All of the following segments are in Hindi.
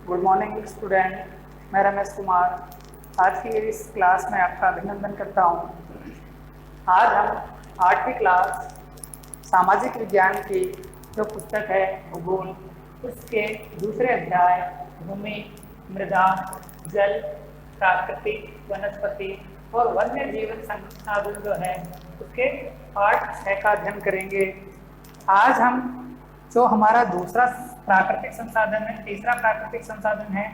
गुड मॉर्निंग स्टूडेंट, मैं रमेश कुमार। आज की इस क्लास में आपका अभिनंदन करता हूँ। आज हम 8वीं क्लास सामाजिक विज्ञान की जो पुस्तक है भूगोल, उसके दूसरे अध्याय भूमि, मृदा, जल, प्राकृतिक, वनस्पति और वन्य जीवन संसाधन जो है उसके पाठ 6 का अध्ययन करेंगे। आज हम जो हमारा दूसरा प्राकृतिक संसाधन है, तीसरा प्राकृतिक संसाधन है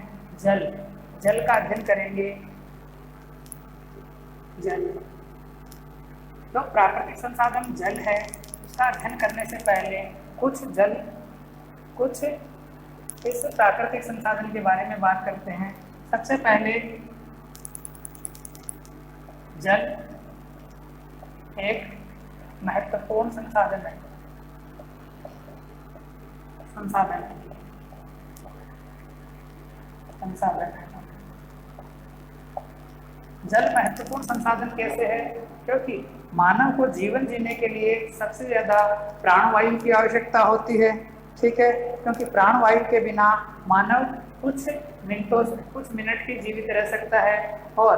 जल। जल का अध्ययन करेंगे। जल जो प्राकृतिक संसाधन जल है उसका अध्ययन करने से पहले कुछ इस प्राकृतिक संसाधन के बारे में बात करते हैं। सबसे पहले जल एक महत्वपूर्ण संसाधन है। जल महत्वपूर्ण संसाधन कैसे है? क्योंकि मानव को जीवन जीने के लिए सबसे ज्यादा प्राणवायु की आवश्यकता होती है। ठीक है, क्योंकि प्राणवायु के बिना मानव कुछ मिनट ही जीवित रह सकता है। और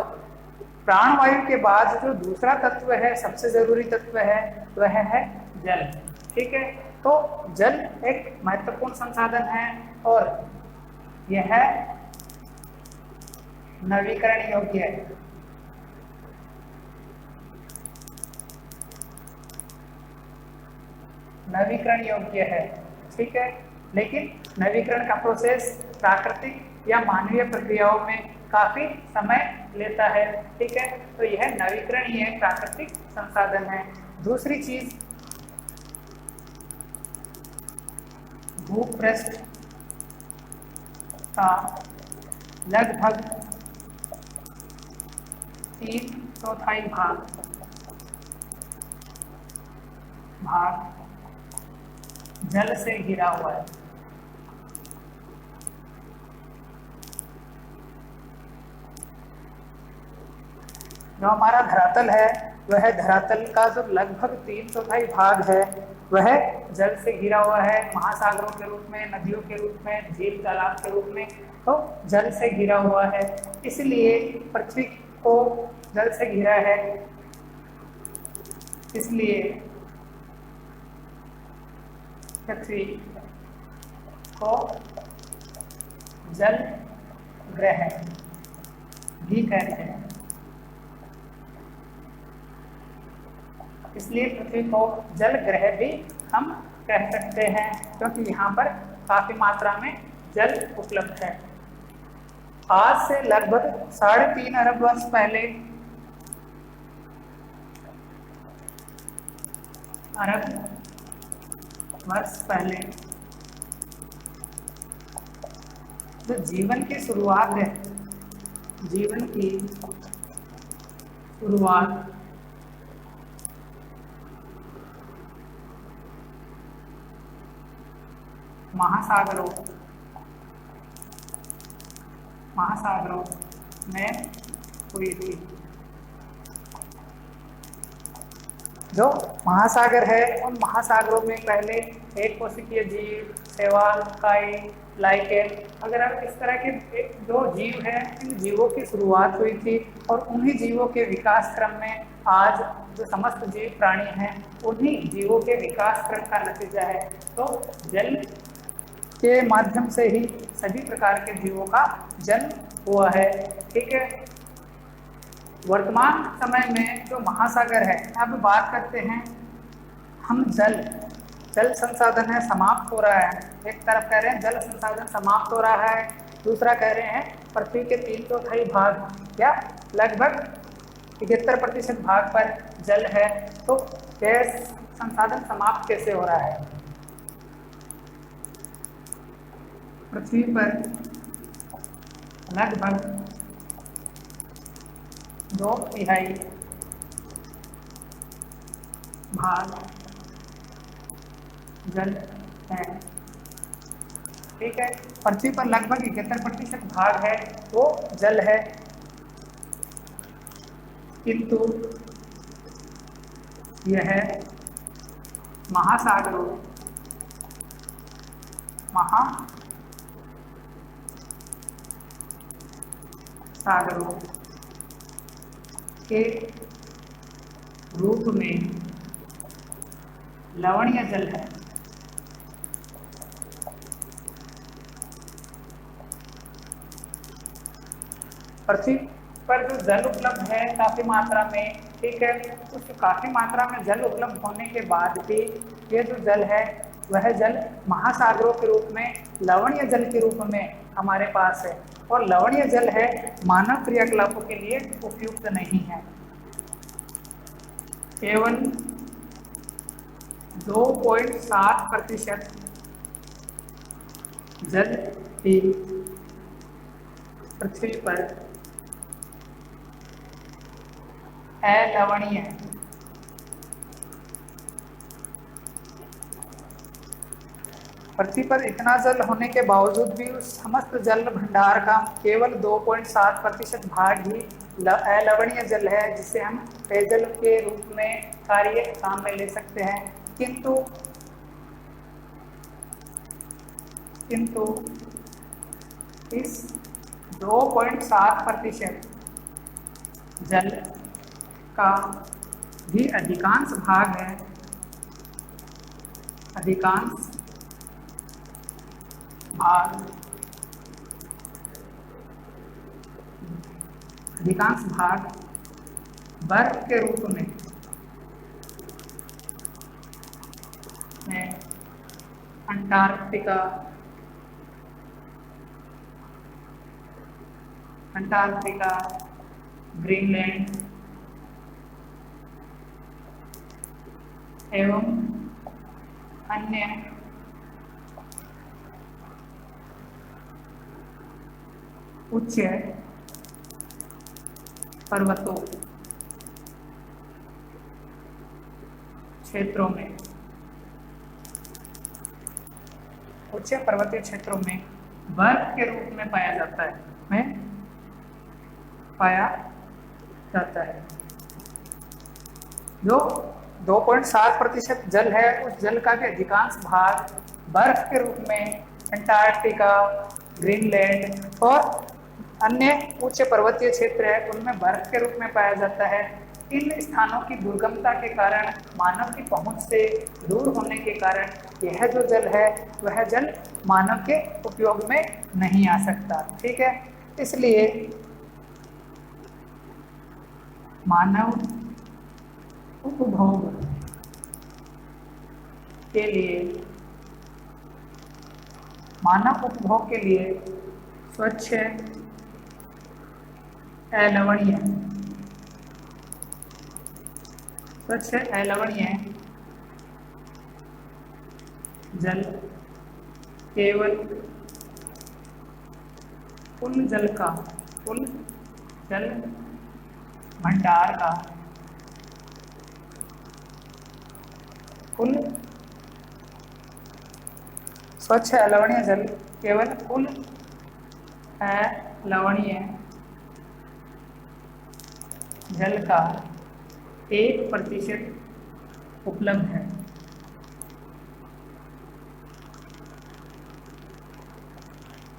प्राणवायु के बाद जो दूसरा तत्व है, सबसे जरूरी तत्व है, वह है जल। ठीक है, तो जल एक महत्वपूर्ण संसाधन है और यह नवीकरण योग्य है। नवीकरण योग्य है। ठीक है, लेकिन नवीकरण का प्रोसेस प्राकृतिक या मानवीय प्रक्रियाओं में काफी समय लेता है। ठीक है, तो यह नवीकरणीय प्राकृतिक संसाधन है। दूसरी चीज, भूपृष्ठ का लगभग 3/4 भाग जल से घिरा हुआ है। जो हमारा धरातल है, वह धरातल का जो लगभग 3/4 भाग है वह जल से घिरा हुआ है। महासागरों के रूप में, नदियों के रूप में, झील तालाब के रूप में, तो जल से घिरा हुआ है। इसलिए पृथ्वी को जल से घिरा है, इसलिए पृथ्वी को जल ग्रह भी कहते हैं। इसलिए पृथ्वी को जल ग्रह भी हम कह सकते हैं, क्योंकि यहाँ पर काफी मात्रा में जल उपलब्ध है। आज से लगभग 3.5 अरब वर्ष पहले, जो जीवन की शुरुआत है, जीवन की शुरुआत महासागरों में हुई थी। जो महासागर है, उन महासागरों में पहले एक कोशिकीय जीव, शैवाल, काई, लाइकेन वगैरह इस तरह के जो जीव हैं, इन जीवों की शुरुआत हुई थी। और उन्हीं जीवों के विकास क्रम में आज जो समस्त जीव प्राणी हैं, उन्हीं जीवों के विकास क्रम का नतीजा है। तो जल के माध्यम से ही सभी प्रकार के जीवों का जन्म हुआ है। ठीक है, वर्तमान समय में जो महासागर है, अब बात करते हैं हम। जल संसाधन है समाप्त हो रहा है। एक तरफ कह रहे हैं जल संसाधन समाप्त हो रहा है, दूसरा कह रहे हैं पृथ्वी के 3/4 भाग या लगभग 71% भाग पर जल है। तो यह संसाधन समाप्त कैसे हो रहा है? पृथ्वी पर लगभग 2/3 भाग जल है। ठीक है, पृथ्वी पर लगभग 71% भाग है वो जल है, किंतु यह सागरों के रूप में लवणीय जल है। पृथ्वी पर जो जल उपलब्ध है काफी मात्रा में, ठीक है, उस काफी मात्रा में जल उपलब्ध होने के बाद भी ये जो जल है वह जल महासागरों के रूप में लवणीय जल के रूप में हमारे पास है, और लवणीय जल है मानव क्रियाकलापों के लिए उपयुक्त नहीं है। केवल 2.7% जल ही पृथ्वी पर अलवणीय है। पृथ्वी पर इतना जल होने के बावजूद भी उस समस्त जल भंडार का केवल 2.7% भाग ही अलवणीय जल है, जिसे हम पेयजल के रूप में कार्य काम में ले सकते हैं। किंतु इस 2.7% जल का भी अधिकांश भाग है, अधिकांश भाग बर्फ के रूप में अंटार्कटिका, ग्रीनलैंड एवं अन्य उच्च पर्वतों क्षेत्रों में, उच्च पर्वतीय क्षेत्रों में बर्फ के रूप में पाया जाता है। जो 2.7% जल है, उस जल का भी अधिकांश भाग बर्फ के रूप में अंटार्कटिका, ग्रीनलैंड और अन्य उच्च पर्वतीय क्षेत्र है उनमें बर्फ के रूप में पाया जाता है। इन स्थानों की दुर्गमता के कारण, मानव की पहुंच से दूर होने के कारण यह जो जल है वह जल मानव के उपयोग में नहीं आ सकता, ठीक है। इसलिए मानव उपभोग के लिए स्वच्छ अलवणीय जल केवल कुल जल भंडार का स्वच्छ अलवणीय जल केवल कुल अलवणीय जल का 1% उपलब्ध है।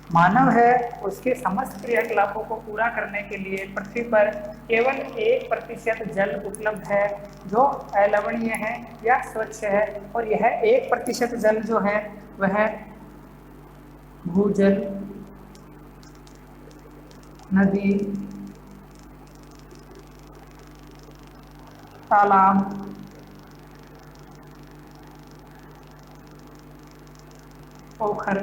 मानव है, उसके समस्त क्रियाकलापों को पूरा करने के लिए पृथ्वी पर केवल 1% जल उपलब्ध है जो अलवणीय है या स्वच्छ है, और यह 1% जल जो है वह भूजल, नदी, तालाब, पोखर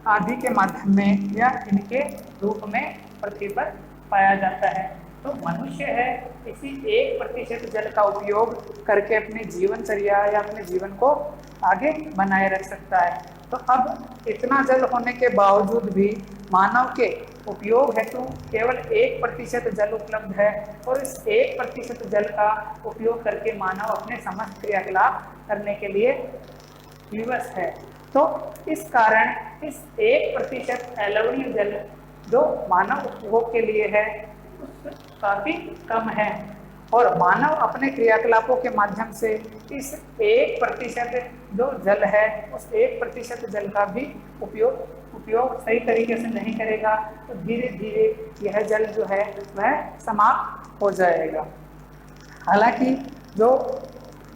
आदि के माध्यम में या इनके रूप में पृथ्वी पर पाया जाता है। तो मनुष्य है इसी 1% जल का उपयोग करके अपनी जीवनचर्या या अपने जीवन को आगे बनाए रख सकता है। तो अब इतना जल होने के बावजूद भी मानव के उपयोग हेतु केवल 1% जल उपलब्ध है, और इस 1% जल का उपयोग करके मानव अपने समस्त क्रियाकलाप करने के लिए विवश है। तो इस कारण इस 1% अलवणीय जल जो मानव उपभोग के लिए है उस काफी कम है, और मानव अपने क्रियाकलापों के माध्यम से इस 1% जो जल है उस 1% जल का भी उपयोग सही तरीके से नहीं करेगा तो धीरे धीरे यह जल जो है वह समाप्त हो जाएगा। हालांकि जो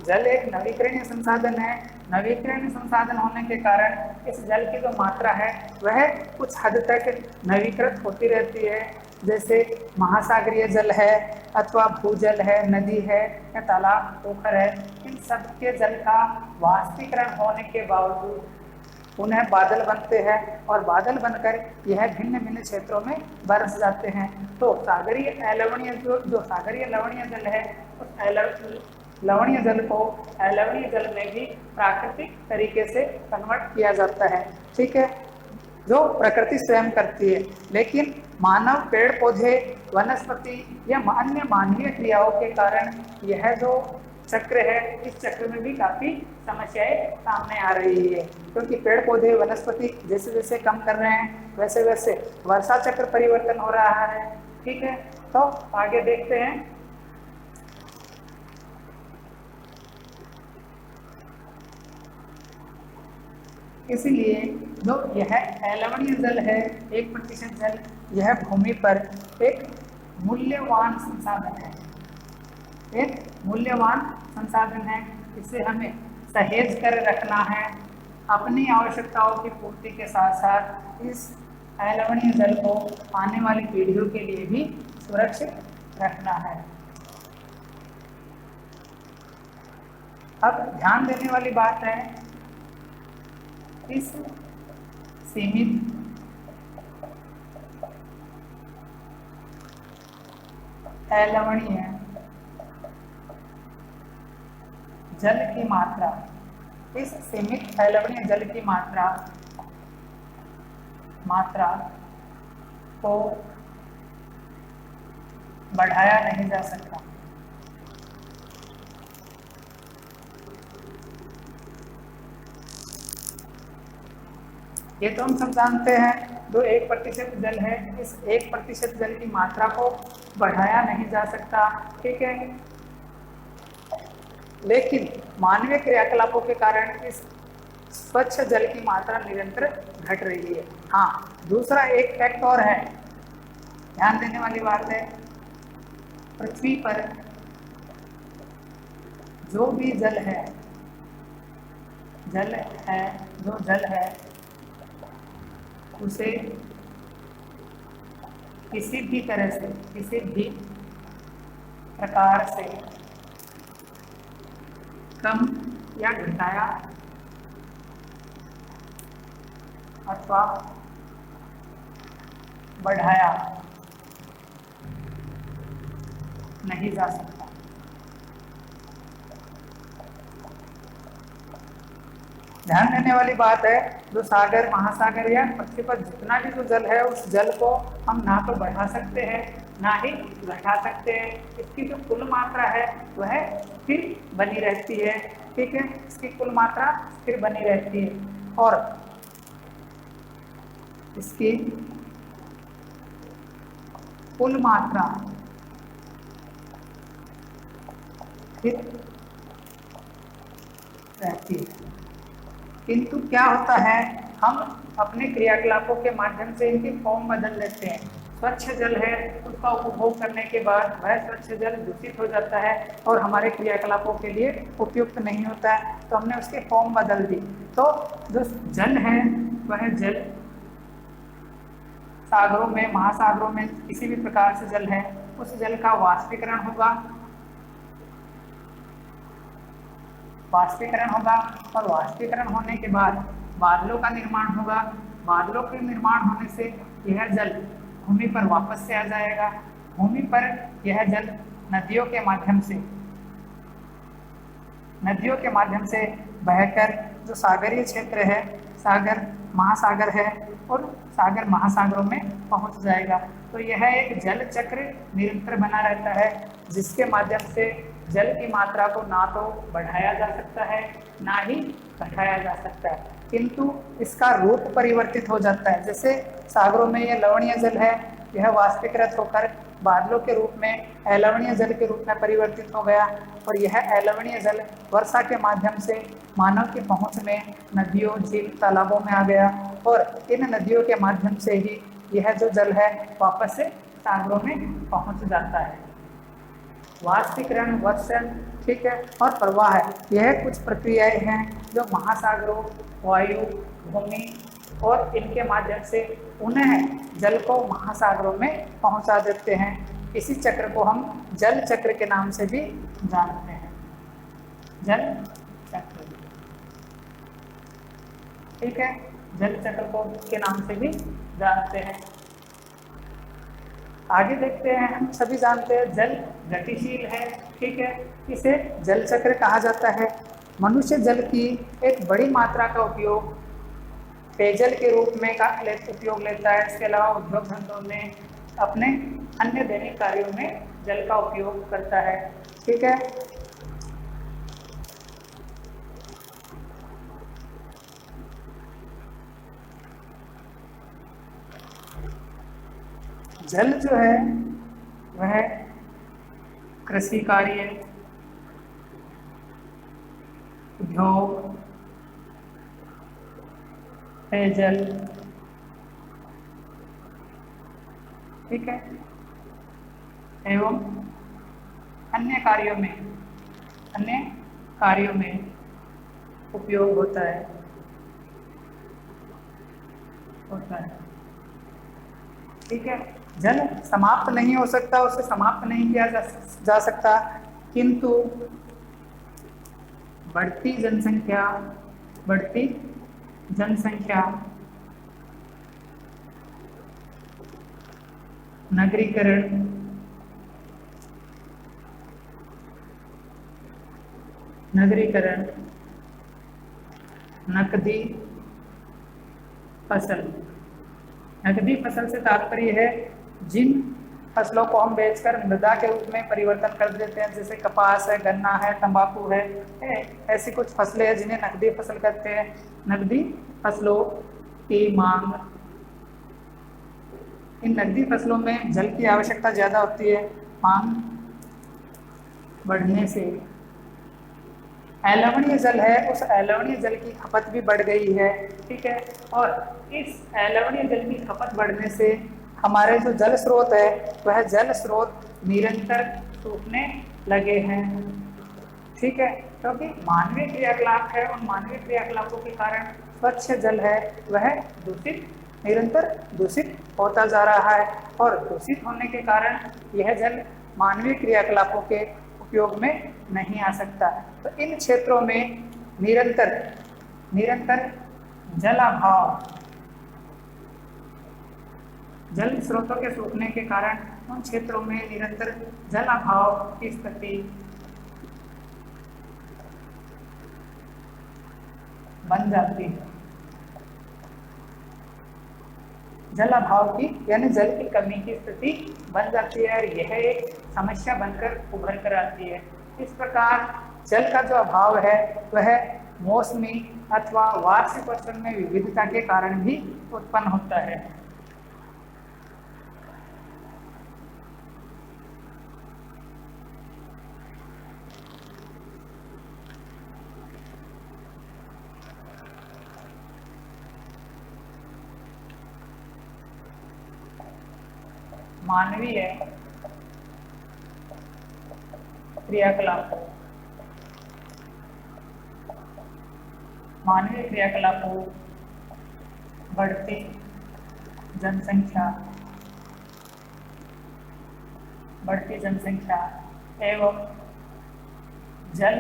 जल एक नवीकरणीय संसाधन है, नवीकरणीय संसाधन होने के कारण इस जल की जो मात्रा है वह कुछ हद तक नवीकृत होती रहती है। जैसे महासागरीय जल है अथवा भूजल है, नदी है या तालाब पोखर है, इन सब के जल का वाष्पीकरण होने के बावजूद उन्हें बादल बनते हैं और बादल बनकर यह भिन्न भिन्न क्षेत्रों में बरस जाते हैं। तो सागरीय अलवणीय जो सागरीय लवणीय जल है उस लवणीय जल को अलवणीय जल में भी प्राकृतिक तरीके से कन्वर्ट किया जाता है। ठीक है, जो प्रकृति स्वयं करती है, लेकिन मानव, पेड़ पौधे, वनस्पति या अन्य मानवीय क्रियाओं के कारण यह जो चक्र है इस चक्र में भी काफी समस्याएं सामने आ रही है, क्योंकि पेड़ पौधे वनस्पति जैसे जैसे कम कर रहे हैं वैसे वैसे वर्षा चक्र परिवर्तन हो रहा है। ठीक है, तो आगे देखते हैं। इसलिए जो यह अलवणीय जल है 1% जल, यह भूमि पर एक मूल्यवान संसाधन है, एक मूल्यवान संसाधन है। इसे हमें सहेज कर रखना है, अपनी आवश्यकताओं की पूर्ति के साथ साथ इस अलवणीय जल को आने वाली पीढ़ियों के लिए भी सुरक्षित रखना है। अब ध्यान देने वाली बात है, इस सीमित अलवणीय जल की मात्रा, इस सीमित अलवणीय जल की मात्रा को बढ़ाया नहीं जा सकता। ये तो हम सब जानते हैं, जो 1% जल है इस 1% जल की मात्रा को बढ़ाया नहीं जा सकता। ठीक है, लेकिन मानवीय क्रियाकलापों के कारण इस स्वच्छ जल की मात्रा निरंतर घट रही है। हाँ, दूसरा एक फैक्ट और है, ध्यान देने वाली बात है, पृथ्वी पर जो भी जल है, जो जल है उसे किसी भी तरह से, किसी भी प्रकार से कम या घटाया अथवा बढ़ाया नहीं जा सकता। ध्यान देने वाली बात है, जो सागर, महासागर या पृथ्वी पर जितना भी जो जल है उस जल को हम ना तो बढ़ा सकते हैं ना ही घटा सकते हैं। इसकी जो कुल मात्रा है वह स्थिर बनी रहती है। ठीक है, इसकी कुल मात्रा स्थिर बनी रहती है और इसकी कुल मात्रा स्थिर रहती है। किंतु क्या होता है, हम अपने क्रियाकलापों के माध्यम से इनकी फॉर्म बदल लेते हैं। स्वच्छ जल है उसका उपभोग करने के बाद वह स्वच्छ जल दूषित हो जाता है और हमारे क्रियाकलापों के लिए उपयुक्त नहीं होता है, तो हमने उसकी फॉर्म बदल दी। तो जो जल है वह जल सागरों में, महासागरों में किसी भी प्रकार से जल है, उस जल का वाष्पीकरण होगा और वाष्पीकरण होने के बाद बादलों का निर्माण होगा। बादलों के निर्माण होने से यह जल भूमि पर वापस से आ जाएगा। भूमि पर यह जल नदियों के माध्यम से बहकर जो सागरीय क्षेत्र है, सागर, महासागर है और सागर महासागरों में पहुंच जाएगा। तो यह एक जल चक्र निरंतर बना रहता है, जिसके माध्यम से जल की मात्रा को ना तो बढ़ाया जा सकता है ना ही घटाया जा सकता है, किंतु इसका रूप परिवर्तित हो जाता है। जैसे सागरों में यह लवणीय जल है, यह वाष्पीकृत होकर बादलों के रूप में अलवणीय जल के रूप में परिवर्तित हो गया और यह अलवणीय जल वर्षा के माध्यम से मानव की पहुंच में नदियों, झील, तालाबों में आ गया और इन नदियों के माध्यम से ही यह जो जल है वापस से सागरों में पहुंच जाता है। वाष्पीकरण, वर्षण, ठीक है, और प्रवाह है, यह कुछ प्रक्रियाएं हैं जो महासागरों, वायु, भूमि और इनके माध्यम से उन्हें जल को महासागरों में पहुंचा देते हैं। इसी चक्र को हम जल चक्र के नाम से भी जानते हैं, जल चक्र, ठीक है, जल चक्र को के नाम से भी जानते हैं। आगे देखते हैं, हम सभी जानते हैं जल गतिशील है, ठीक है, इसे जल चक्र कहा जाता है। मनुष्य जल की एक बड़ी मात्रा का उपयोग पेयजल के रूप में उपयोग लेता है। इसके अलावा उद्योग धंधों में, अपने अन्य दैनिक कार्यों में जल का उपयोग करता है, ठीक है। जल जो है वह कृषि कार्य, उद्योग, पेयजल, ठीक है, एवं अन्य कार्यों में उपयोग होता है। ठीक है, जल समाप्त नहीं हो सकता, उसे समाप्त नहीं किया जा सकता, किंतु बढ़ती जनसंख्या, नगरीकरण, नकदी फसल से तात्पर्य है जिन फसलों को हम बेचकर मृदा के रूप में परिवर्तन कर देते हैं, जैसे कपास है, गन्ना है, तंबाकू है, ऐसी कुछ फसलें हैं जिन्हें नकदी फसल कहते हैं। नकदी फसलों की मांग, इन नकदी फसलों में जल की आवश्यकता ज़्यादा होती है, मांग बढ़ने से अलवणीय जल है, उस अलवणीय जल की खपत भी बढ़ गई है, ठीक है, और इस अलवणीय जल की खपत बढ़ने से हमारे जो जल स्रोत है वह जल स्रोत निरंतर सूखने लगे हैं, ठीक है, क्योंकि मानवीय क्रियाकलाप है, उन मानवीय क्रियाकलापों के कारण स्वच्छ जल है वह निरंतर दूषित होता जा रहा है और दूषित होने के कारण यह जल मानवीय क्रियाकलापों के उपयोग में नहीं आ सकता। तो इन क्षेत्रों में निरंतर जलाभाव, जल स्रोतों के सूखने के कारण उन क्षेत्रों में निरंतर जलाभाव की स्थिति बन जाती है। जलाभाव की यानी जल की कमी की स्थिति बन जाती है और यह एक समस्या बनकर उभर कर आती है। इस प्रकार जल का जो अभाव है वह मौसमी अथवा वार्षिक वर्षण में विविधता के कारण भी उत्पन्न होता है। मानवीय क्रियाकलापों, बढ़ती जनसंख्या एवं जल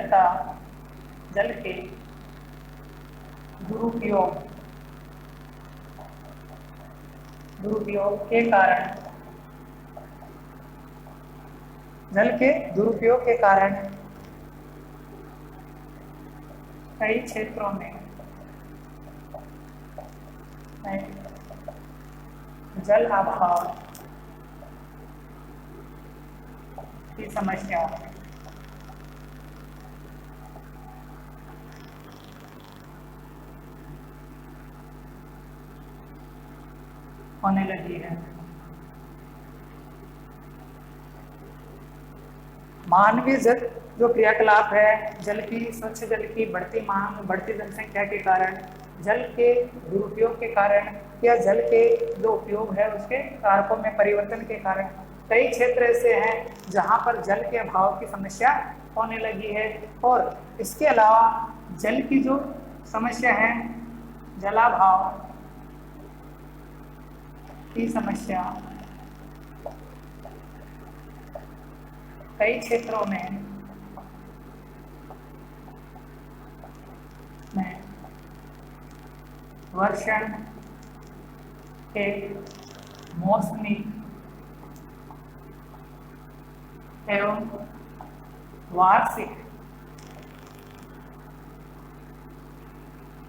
के दुरुपयोग के कारण कई क्षेत्रों में जल अभाव की समस्या होने लगी है। मानवीय जो क्रियाकलाप है, जल की स्वच्छ जल की बढ़ती मांग, बढ़ती जनसंख्या के कारण, जल के दुरुपयोग के कारण या जल के जो उपयोग है उसके कारकों में परिवर्तन के कारण कई क्षेत्र ऐसे हैं जहां पर जल के अभाव की समस्या होने लगी है। और इसके अलावा जल की जो समस्या है, जलाभाव की समस्या कई क्षेत्रों में वर्षण के मौसमी एवं वार्षिक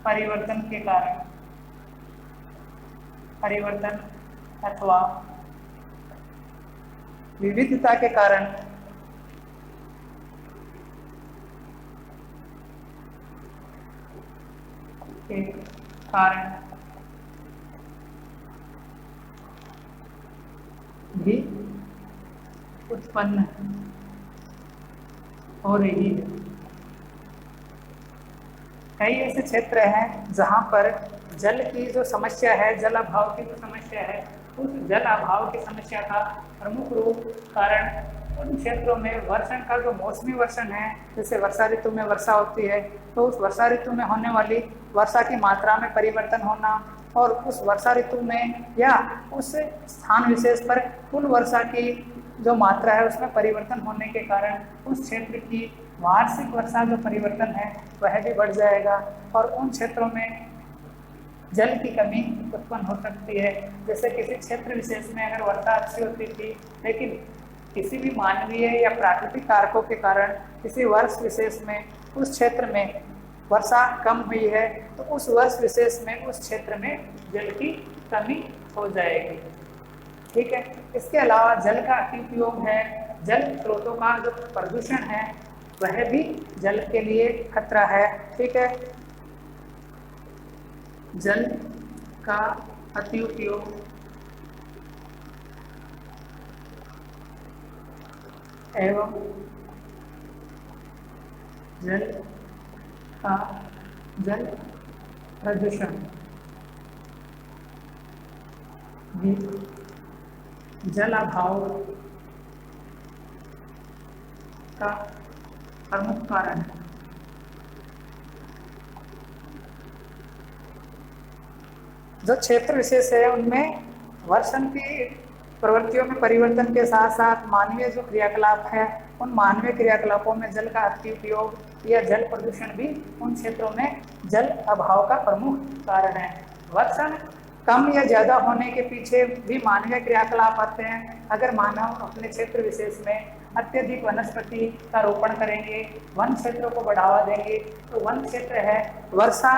परिवर्तन के कारण, परिवर्तन अथवा विविधता के कारण भी उत्पन्न हो रही है। कई ऐसे क्षेत्र हैं जहां पर जल की जो समस्या है, जल अभाव की जो समस्या है, उस जल अभाव की समस्या का प्रमुख रूप कारण उन क्षेत्रों में वर्षण का जो मौसमी वर्षण है, जैसे वर्षा ऋतु में वर्षा होती है तो उस वर्षा ऋतु में होने वाली वर्षा की मात्रा में परिवर्तन होना और उस वर्षा ऋतु में या उस स्थान विशेष पर कुल वर्षा की जो मात्रा है उसमें परिवर्तन होने के कारण उस क्षेत्र की वार्षिक वर्षा जो परिवर्तन है वह भी बढ़ जाएगा और उन क्षेत्रों में जल की कमी उत्पन्न हो सकती है। जैसे किसी क्षेत्र विशेष में अगर वर्षा अच्छी होती थी लेकिन किसी भी मानवीय या प्राकृतिक कारकों के कारण किसी वर्ष विशेष में उस क्षेत्र में वर्षा कम हुई है तो उस वर्ष विशेष में उस क्षेत्र में जल की कमी हो जाएगी। ठीक है। इसके अलावा जल का अतिउपयोग है, जल स्रोतों का जो प्रदूषण है वह भी जल के लिए खतरा है। ठीक है। जल का अतिउपयोग एवं जल प्रदूषण भी जल अभाव का प्रमुख कारण है। जो क्षेत्र विशेष है उनमें वर्षण की प्रवृत्तियों में परिवर्तन के साथ साथ मानवीय जो क्रियाकलाप है उन मानवीय क्रियाकलापों में जल का अतिउपयोग या जल प्रदूषण भी उन क्षेत्रों में जल अभाव का प्रमुख कारण है। वर्षण कम या ज़्यादा होने के पीछे भी मानवीय क्रियाकलाप आते हैं। अगर मानव अपने क्षेत्र विशेष में अत्यधिक वनस्पति का रोपण करेंगे, वन क्षेत्रों को बढ़ावा देंगे तो वन क्षेत्र है वर्षा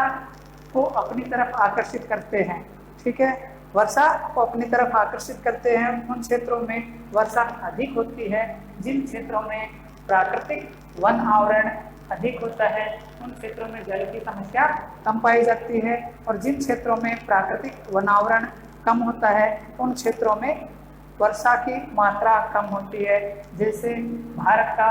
को अपनी तरफ आकर्षित करते हैं। ठीक है। वर्षा को अपनी तरफ आकर्षित करते हैं। उन क्षेत्रों में वर्षा अधिक होती है। जिन क्षेत्रों में प्राकृतिक वन आवरण अधिक होता है उन क्षेत्रों में जल की समस्या कम पाई जाती है और जिन क्षेत्रों में प्राकृतिक वन आवरण कम होता है उन क्षेत्रों में वर्षा की मात्रा कम होती है। जैसे भारत का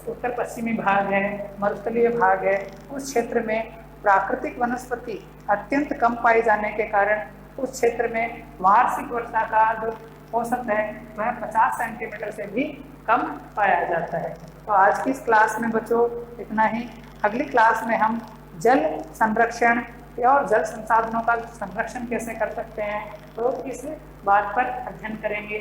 उत्तर पश्चिमी भाग है, मरुस्थलीय भाग है, उस क्षेत्र में प्राकृतिक वनस्पति अत्यंत कम पाए जाने के कारण उस क्षेत्र में वार्षिक वर्षा का जो औसत है वह 50 सेंटीमीटर से भी कम पाया जाता है। तो आज की इस क्लास में बच्चों इतना ही। अगली क्लास में हम जल संरक्षण और जल संसाधनों का संरक्षण कैसे कर सकते हैं तो इस बात पर अध्ययन करेंगे।